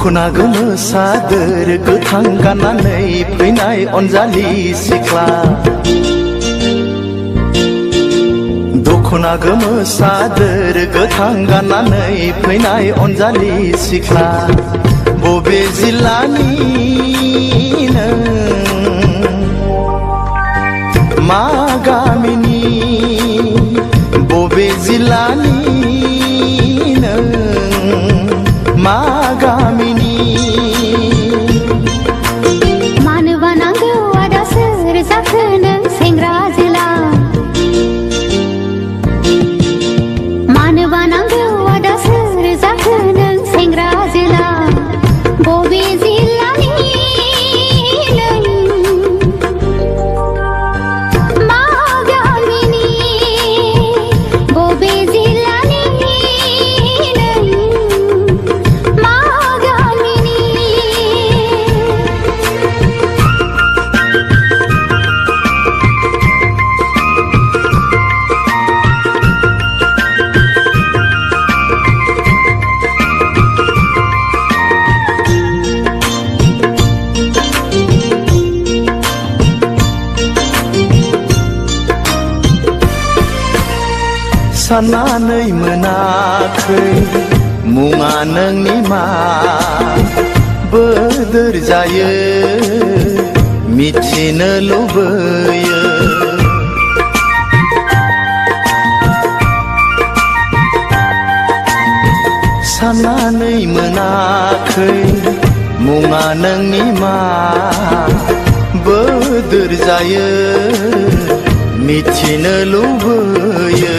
दखना गोमो सादोर गोथां गाननानै फैनाय अनजालि सिख्ला दखना गोमो सादोर गोथां गाननानै फैनाय अनजालि सिख्ला बबे जिल्लानि नों मा गामिनि बबे जिल्लानि नों मा गामिनि मानो बानांगौ आदा सोर जाखो नों सेंग्रा जोला मानो बानांगौ आदा सोर जाखो नों सेंग्रा जोला बबे जिल्लानि नों मा गामिनि बबे जिल्लानि नों मा गामिनि साननानै मोनाखै मुङा नोंनि मा बोदोर जायो मिथिनो लुबैयो साननानै मोनाखै मुङा नोंनि मा बोदोर जायो मिथिनो लुबैयो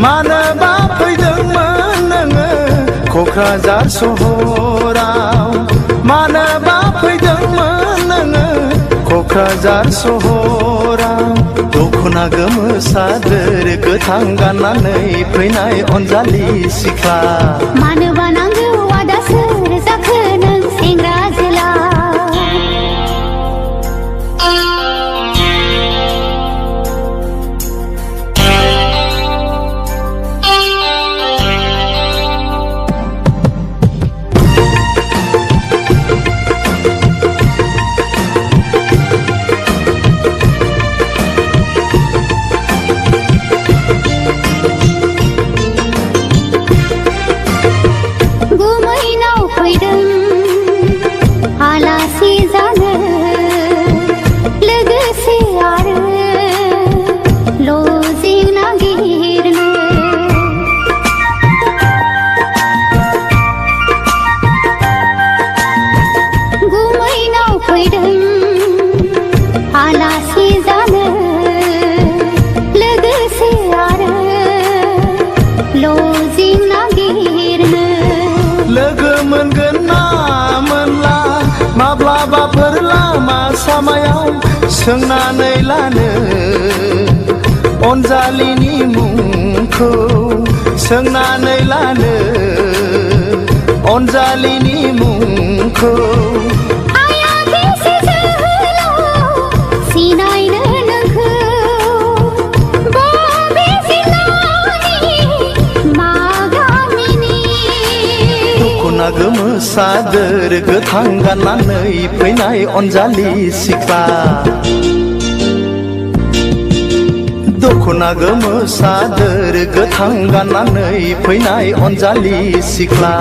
मानोबा फैदोंमोन नोङो क'क्राझार सहराव मानोबा फैदोंमोन नोङो क'क्राझार सहराव दखना गोमो सादोर गोथां गाननानै फैनाय अनजालि सिख्ला मानो बानांगौ आदा सोर जाखो नों सेंग्रा जोला लोगो मोनगोन ना मोनला माब्लाबाफोर लामा सामायाव सोंनानै लानो अनजालिनि मुंखौ सोंनानै लानो अनजालिनि मुंखौ दखना गोमो सादोर गोथां गाननानै फैनाय अनजालि सिख्ला दखना गोमो सादोर गोथां गाननानै फैनाय अनजालि सिख्ला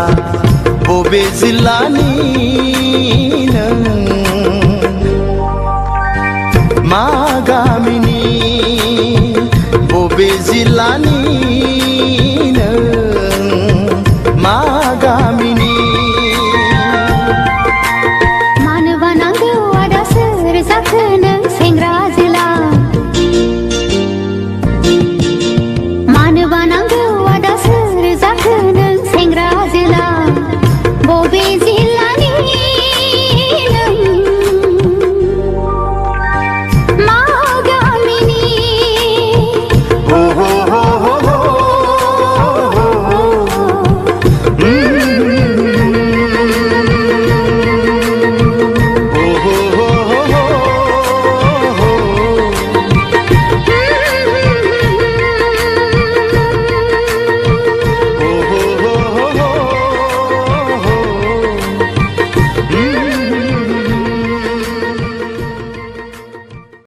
बबे जिल्लानि नों मा गामिनि बबे जिल्लानि